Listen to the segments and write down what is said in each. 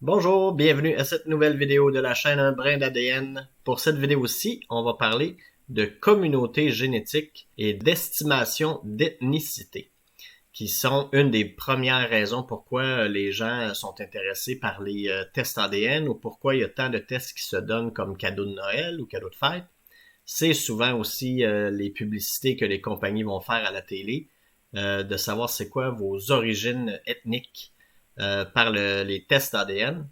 Bonjour, bienvenue à cette nouvelle vidéo de la chaîne Un brin d'ADN. Pour cette vidéo-ci, on va parler de communauté génétique et d'estimation d'ethnicité, qui sont une des premières raisons pourquoi les gens sont intéressés par les tests ADN ou pourquoi il y a tant de tests qui se donnent comme cadeau de Noël ou cadeau de fête. C'est souvent aussi les publicités que les compagnies vont faire à la télé, de savoir c'est quoi vos origines ethniques par les tests ADN.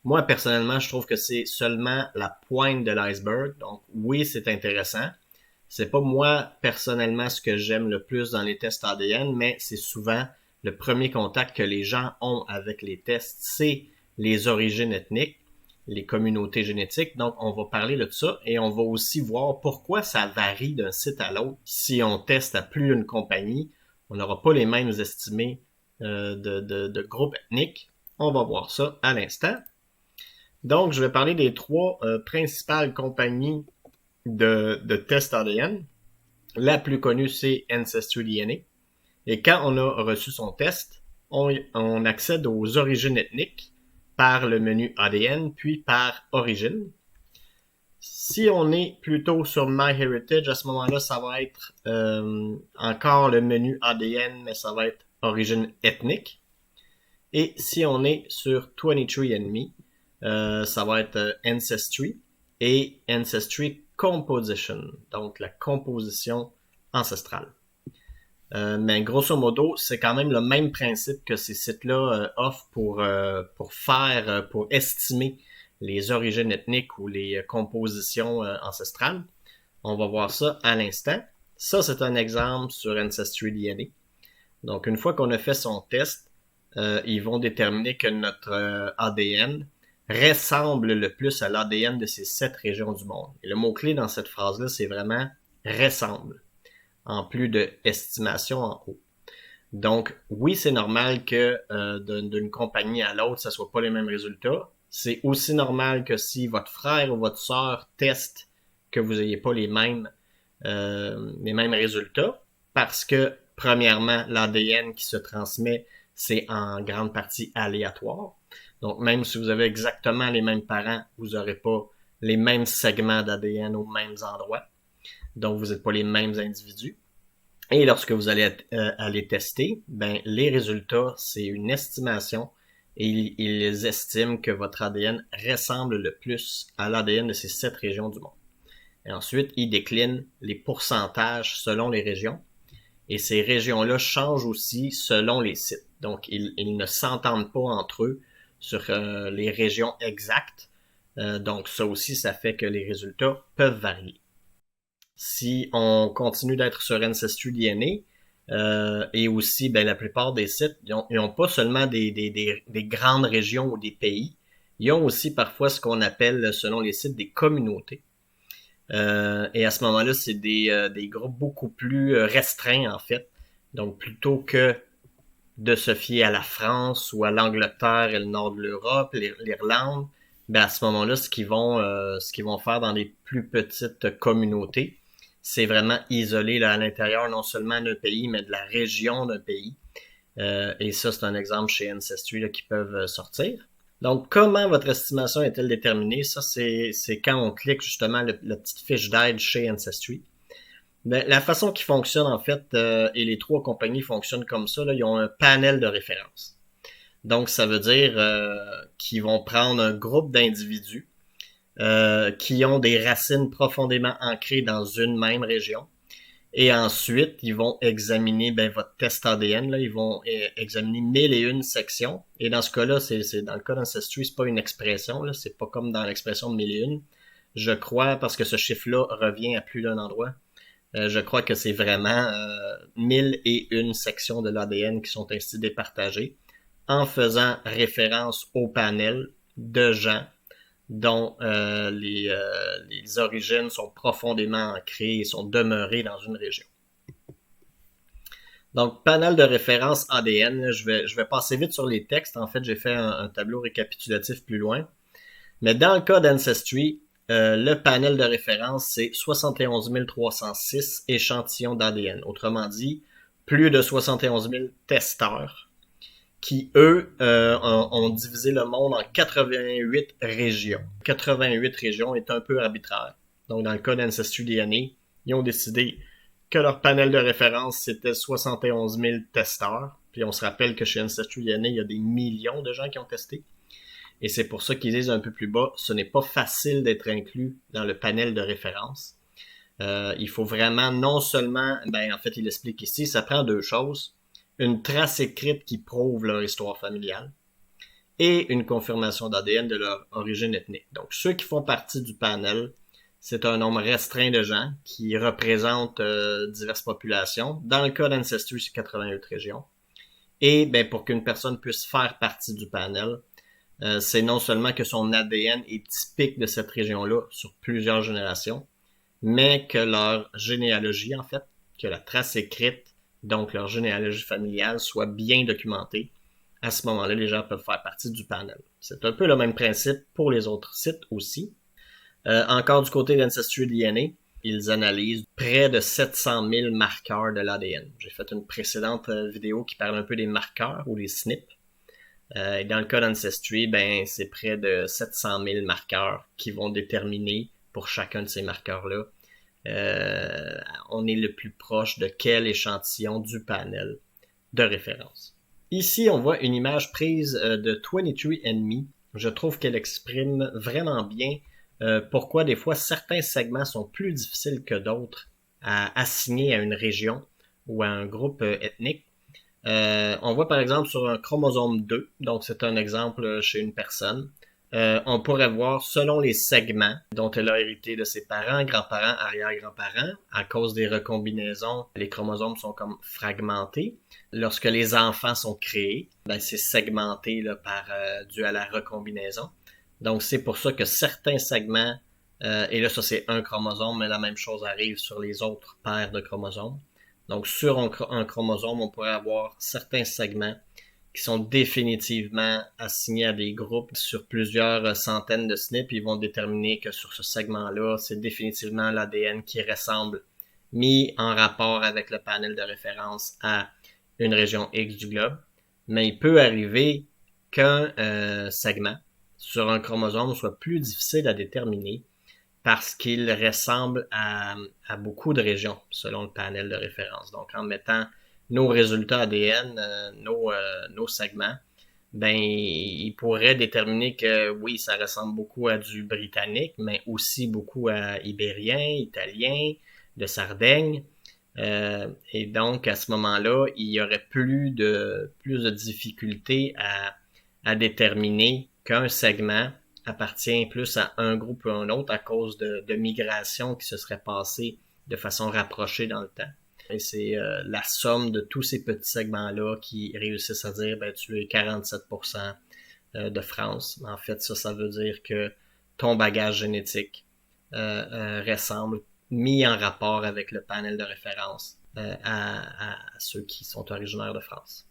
Moi, personnellement, je trouve que c'est seulement la pointe de l'iceberg. Donc, oui, c'est intéressant. C'est pas moi, personnellement, ce que j'aime le plus dans les tests ADN, mais c'est souvent le premier contact que les gens ont avec les tests, c'est les origines ethniques, les communautés génétiques. Donc, on va parler de ça et on va aussi voir pourquoi ça varie d'un site à l'autre. Si on teste à plus d'une compagnie, on n'aura pas les mêmes estimés de groupes ethniques. On va voir ça à l'instant. Donc, je vais parler des trois principales compagnies de tests ADN. La plus connue, c'est Ancestry DNA. Et quand on a reçu son test, on accède aux origines ethniques par le menu ADN, puis par origine. Si on est plutôt sur MyHeritage, à ce moment-là, ça va être encore le menu ADN, mais ça va être origine ethnique. Et si on est sur 23andMe, ça va être Ancestry et Ancestry Composition, donc la composition ancestrale. Mais grosso modo, c'est quand même le même principe que ces sites-là offrent pour estimer les origines ethniques ou les compositions ancestrales. On va voir ça à l'instant. Ça, c'est un exemple sur Ancestry DNA. Donc, une fois qu'on a fait son test, ils vont déterminer que notre ADN ressemble le plus à l'ADN de ces 7 régions du monde. Et le mot-clé dans cette phrase-là, c'est vraiment ressemble, en plus de estimation en haut. Donc, oui, c'est normal que d'une compagnie à l'autre, ça soit pas les mêmes résultats. C'est aussi normal que si votre frère ou votre sœur teste, que vous n'ayez pas les mêmes résultats, parce que, premièrement, l'ADN qui se transmet, c'est en grande partie aléatoire. Donc, même si vous avez exactement les mêmes parents, vous n'aurez pas les mêmes segments d'ADN aux mêmes endroits. Donc, vous n'êtes pas les mêmes individus. Et lorsque vous allez aller tester, ben, les résultats, c'est une estimation et ils estiment que votre ADN ressemble le plus à l'ADN de ces 7 régions du monde. Et ensuite, ils déclinent les pourcentages selon les régions. Et ces régions-là changent aussi selon les sites. Donc, ils ne s'entendent pas entre eux sur les régions exactes. Donc, ça aussi, ça fait que les résultats peuvent varier. Si on continue d'être sur Ancestry DNA, et aussi, ben, la plupart des sites, ils ont pas seulement des grandes régions ou des pays, ils ont aussi parfois ce qu'on appelle, selon les sites, des communautés. Et à ce moment-là, c'est des groupes beaucoup plus restreints, en fait. Donc, plutôt que de se fier à la France ou à l'Angleterre et le nord de l'Europe, l'Irlande, ben à ce moment-là, ce qu'ils vont faire dans les plus petites communautés, c'est vraiment isoler là, à l'intérieur non seulement d'un pays, mais de la région d'un pays. Et ça, c'est un exemple chez Ancestry là, qui peuvent sortir. Donc, comment votre estimation est-elle déterminée? Ça, c'est quand on clique justement la petite fiche d'aide chez Ancestry. Ben, la façon qui fonctionne en fait, et les trois compagnies fonctionnent comme ça, là, ils ont un panel de référence. Donc, ça veut dire qu'ils vont prendre un groupe d'individus qui ont des racines profondément ancrées dans une même région. Et ensuite, ils vont examiner ben, votre test ADN. Là, ils vont examiner 1001 sections. Et dans ce cas-là, c'est dans le cas d'Ancestry, c'est pas une expression. Là, c'est pas comme dans l'expression de 1001. Je crois, parce que ce chiffre-là revient à plus d'un endroit. Je crois que c'est vraiment 1001 sections de l'ADN qui sont ainsi départagées en faisant référence au panel de gens dont les origines sont profondément ancrées et sont demeurées dans une région. Donc, panel de référence ADN, là, je vais passer vite sur les textes. En fait, j'ai fait un tableau récapitulatif plus loin. Mais dans le cas d'Ancestry, le panel de référence, c'est 71 306 échantillons d'ADN. Autrement dit, plus de 71 000 testeurs qui, eux, ont divisé le monde en 88 régions. 88 régions est un peu arbitraire. Donc, dans le cas d'Ancestry DNA, ils ont décidé que leur panel de référence, c'était 71 000 testeurs. Puis on se rappelle que chez Ancestry DNA, il y a des millions de gens qui ont testé. Et c'est pour ça qu'ils disent un peu plus bas, ce n'est pas facile d'être inclus dans le panel de référence. Il faut vraiment non seulement, en fait, il explique ici, ça prend deux choses. Une trace écrite qui prouve leur histoire familiale et une confirmation d'ADN de leur origine ethnique. Donc, ceux qui font partie du panel, c'est un nombre restreint de gens qui représentent diverses populations. Dans le cas d'Ancestry, c'est 88 régions. Et pour qu'une personne puisse faire partie du panel, c'est non seulement que son ADN est typique de cette région-là sur plusieurs générations, mais que leur généalogie, en fait, que la trace écrite, donc leur généalogie familiale, soit bien documentée. À ce moment-là, les gens peuvent faire partie du panel. C'est un peu le même principe pour les autres sites aussi. Encore du côté d'Ancestry DNA, ils analysent près de 700 000 marqueurs de l'ADN. J'ai fait une précédente vidéo qui parle un peu des marqueurs ou des SNP. Et dans le cas d'Ancestry, c'est près de 700 000 marqueurs qui vont déterminer pour chacun de ces marqueurs-là, on est le plus proche de quel échantillon du panel de référence. Ici, on voit une image prise de 23andMe. Je trouve qu'elle exprime vraiment bien pourquoi des fois certains segments sont plus difficiles que d'autres à assigner à une région ou à un groupe ethnique. On voit par exemple sur un chromosome 2, donc c'est un exemple chez une personne, on pourrait voir selon les segments dont elle a hérité de ses parents, grands-parents, arrière-grands-parents, à cause des recombinaisons, les chromosomes sont comme fragmentés. Lorsque les enfants sont créés, c'est segmenté là, dû à la recombinaison. Donc c'est pour ça que certains segments, et là ça c'est un chromosome, mais la même chose arrive sur les autres paires de chromosomes. Donc sur un chromosome, on pourrait avoir certains segments qui sont définitivement assignés à des groupes sur plusieurs centaines de SNP. Ils vont déterminer que sur ce segment-là, c'est définitivement l'ADN qui ressemble, mis en rapport avec le panel de référence à une région X du globe. Mais il peut arriver qu'un segment sur un chromosome soit plus difficile à déterminer parce qu'il ressemble à beaucoup de régions selon le panel de référence. Donc, en mettant nos résultats ADN, nos segments, il pourrait déterminer que oui, ça ressemble beaucoup à du britannique, mais aussi beaucoup à ibérien, italien, de Sardaigne. Et donc, à ce moment-là, il y aurait plus de difficultés à déterminer qu'un segment appartient plus à un groupe ou à un autre à cause de migrations qui se seraient passées de façon rapprochée dans le temps. Et c'est la somme de tous ces petits segments-là qui réussissent à dire tu es 47% de France. En fait, ça veut dire que ton bagage génétique ressemble, mis en rapport avec le panel de référence à ceux qui sont originaires de France.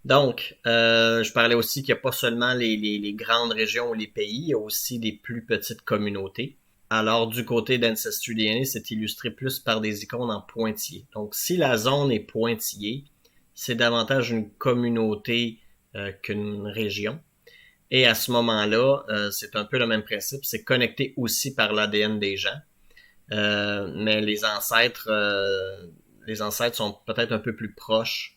Donc, je parlais aussi qu'il n'y a pas seulement les grandes régions ou les pays, il y a aussi des plus petites communautés. Alors, du côté d'Ancestry DNA, c'est illustré plus par des icônes en pointillés. Donc, si la zone est pointillée, c'est davantage une communauté qu'une région. Et à ce moment-là, c'est un peu le même principe, c'est connecté aussi par l'ADN des gens. Mais les ancêtres sont peut-être un peu plus proches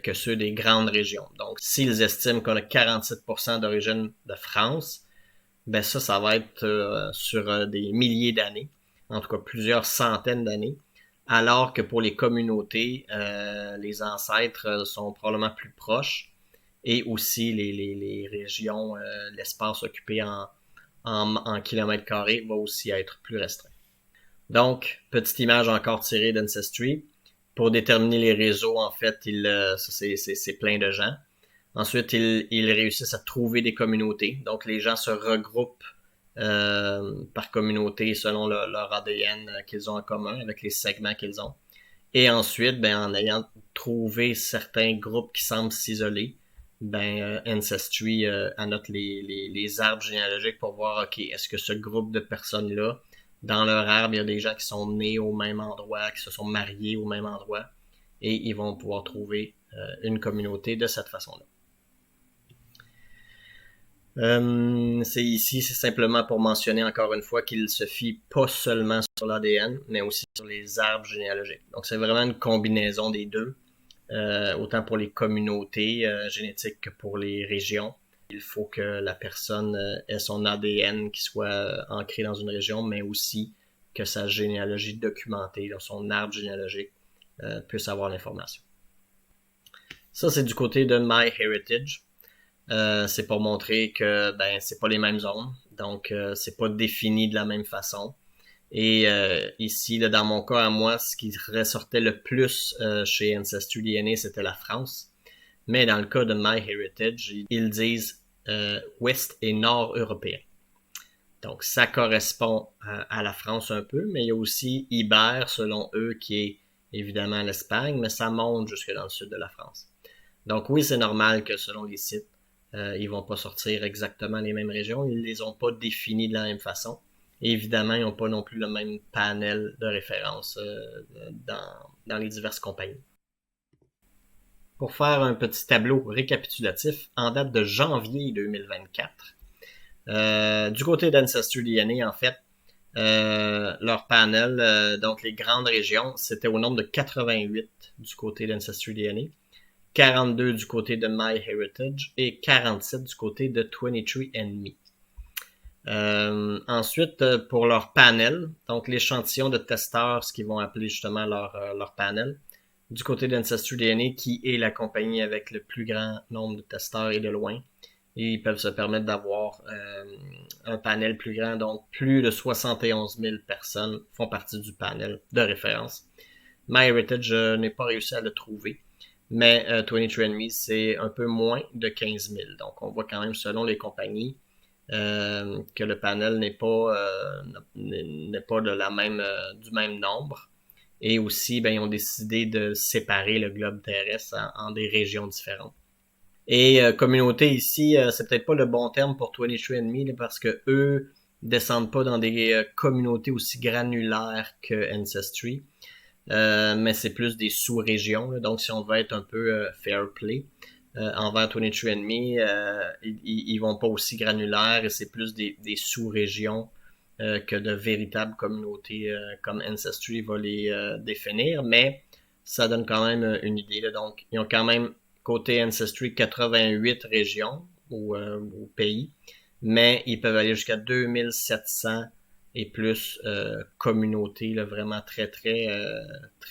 que ceux des grandes régions. Donc, s'ils estiment qu'on a 47% d'origine de France, ça va être sur des milliers d'années, en tout cas plusieurs centaines d'années, alors que pour les communautés, les ancêtres sont probablement plus proches et aussi les régions, l'espace occupé en kilomètres carrés va aussi être plus restreint. Donc, petite image encore tirée d'Ancestry. Pour déterminer les réseaux, en fait, c'est plein de gens. Ensuite, ils réussissent à trouver des communautés. Donc, les gens se regroupent par communauté selon leur ADN qu'ils ont en commun, avec les segments qu'ils ont. Et ensuite, en ayant trouvé certains groupes qui semblent s'isoler, Ancestry annote les arbres généalogiques pour voir, OK, est-ce que ce groupe de personnes-là, dans leur arbre, il y a des gens qui sont nés au même endroit, qui se sont mariés au même endroit, et ils vont pouvoir trouver une communauté de cette façon-là. C'est simplement pour mentionner encore une fois qu'il se fie pas seulement sur l'ADN, mais aussi sur les arbres généalogiques. Donc c'est vraiment une combinaison des deux, autant pour les communautés génétiques que pour les régions. Il faut que la personne ait son ADN qui soit ancré dans une région, mais aussi que sa généalogie documentée, donc son arbre généalogique, puisse avoir l'information. Ça, c'est du côté de MyHeritage. C'est pour montrer que c'est pas les mêmes zones, donc c'est pas défini de la même façon. Et ici, là, dans mon cas à moi, ce qui ressortait le plus chez Ancestry DNA, c'était la France. Mais dans le cas de MyHeritage, ils disent ouest et nord européen. Donc ça correspond à la France un peu, mais il y a aussi Ibère, selon eux, qui est évidemment l'Espagne, mais ça monte jusque dans le sud de la France. Donc oui, c'est normal que selon les sites, ils vont pas sortir exactement les mêmes régions, ils les ont pas définies de la même façon. Et évidemment, ils n'ont pas non plus le même panel de références dans les diverses compagnies. Pour faire un petit tableau récapitulatif, en date de janvier 2024, du côté d'Ancestry DNA, en fait, leur panel, donc les grandes régions, c'était au nombre de 88 du côté d'Ancestry DNA, 42 du côté de MyHeritage et 47 du côté de 23andMe. Ensuite, pour leur panel, donc l'échantillon de testeurs, ce qu'ils vont appeler justement leur panel, du côté d'Ancestry DNA, qui est la compagnie avec le plus grand nombre de testeurs et de loin. Et ils peuvent se permettre d'avoir un panel plus grand, donc plus de 71 000 personnes font partie du panel de référence. MyHeritage, je n'ai pas réussi à le trouver, mais 23andMe, c'est un peu moins de 15 000. Donc on voit quand même selon les compagnies que le panel n'est pas de la même du même nombre. Et aussi, ils ont décidé de séparer le globe terrestre en des régions différentes. Et communauté ici, c'est peut-être pas le bon terme pour 23andMe parce que eux descendent pas dans des communautés aussi granulaires que Ancestry, mais c'est plus des sous-régions. Donc si on veut être un peu fair play envers 23andMe, ils vont pas aussi granulaires et c'est plus des sous-régions que de véritables communautés comme Ancestry va les définir, mais ça donne quand même une idée. Là. Donc ils ont quand même côté Ancestry 88 régions ou pays, mais ils peuvent aller jusqu'à 2700 et plus communautés, là, vraiment très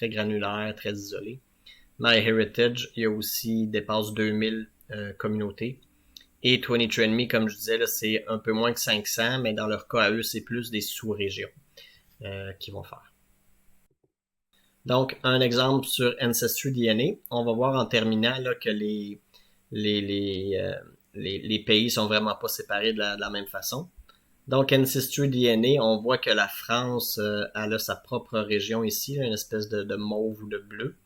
granulaires, très isolées. MyHeritage, il y a aussi dépasse 2000 communautés. Et 23andMe, comme je disais, là, c'est un peu moins que 500, mais dans leur cas à eux, c'est plus des sous-régions qu'ils vont faire. Donc, un exemple sur Ancestry DNA, on va voir en terminant là, que les pays sont vraiment pas séparés de la même façon. Donc, Ancestry DNA, on voit que la France, elle a sa propre région ici, là, une espèce de mauve ou de bleu.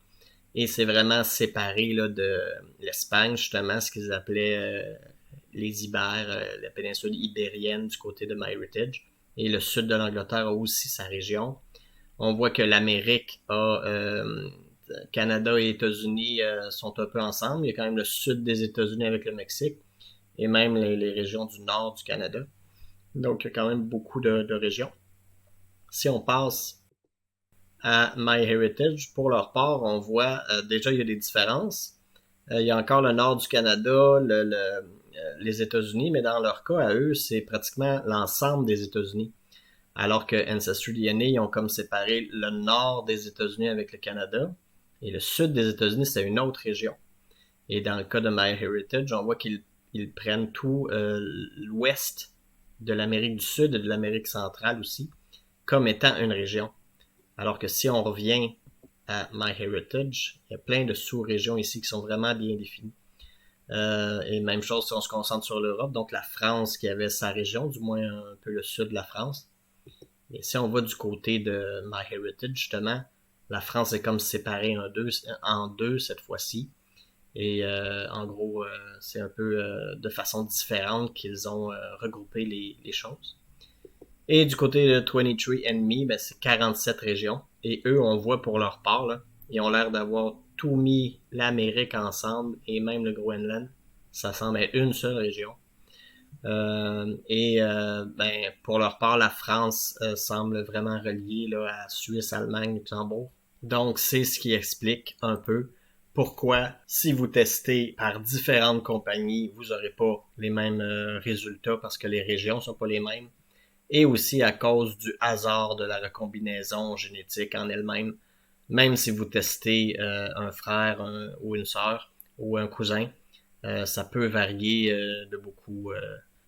Et c'est vraiment séparé là, de l'Espagne, justement, ce qu'ils appelaient les Ibères, la péninsule ibérienne du côté de MyHeritage. Et le sud de l'Angleterre a aussi sa région. On voit que l'Amérique a Canada et États-Unis sont un peu ensemble. Il y a quand même le sud des États-Unis avec le Mexique et même les régions du nord du Canada. Donc, il y a quand même beaucoup de régions. Si on passe à MyHeritage, pour leur part, on voit déjà il y a des différences. Il y a encore le nord du Canada, les États-Unis, mais dans leur cas, à eux, c'est pratiquement l'ensemble des États-Unis. Alors que Ancestry DNA, ils ont comme séparé le nord des États-Unis avec le Canada et le sud des États-Unis, c'est une autre région. Et dans le cas de MyHeritage, on voit qu'ils prennent tout l'ouest de l'Amérique du Sud et de l'Amérique centrale aussi, comme étant une région. Alors que si on revient à MyHeritage, il y a plein de sous-régions ici qui sont vraiment bien définies. Et même chose si on se concentre sur l'Europe, donc la France qui avait sa région, du moins un peu le sud de la France. Et si on va du côté de MyHeritage, justement, la France est comme séparée en deux cette fois-ci. Et en gros, c'est un peu de façon différente qu'ils ont regroupé les choses. Et du côté de 23andMe, c'est 47 régions. Et eux, on voit pour leur part, là, ils ont l'air d'avoir tout mis l'Amérique ensemble et même le Groenland. Ça semble être une seule région. Pour leur part, la France semble vraiment reliée là, à Suisse, Allemagne, Luxembourg. Donc, c'est ce qui explique un peu pourquoi, si vous testez par différentes compagnies, vous n'aurez pas les mêmes résultats parce que les régions sont pas les mêmes. Et aussi à cause du hasard de la recombinaison génétique en elle-même. Même si vous testez un frère ou une sœur ou un cousin, ça peut varier de beaucoup,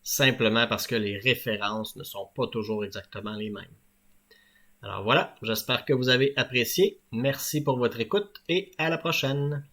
simplement parce que les références ne sont pas toujours exactement les mêmes. Alors voilà, j'espère que vous avez apprécié. Merci pour votre écoute et à la prochaine.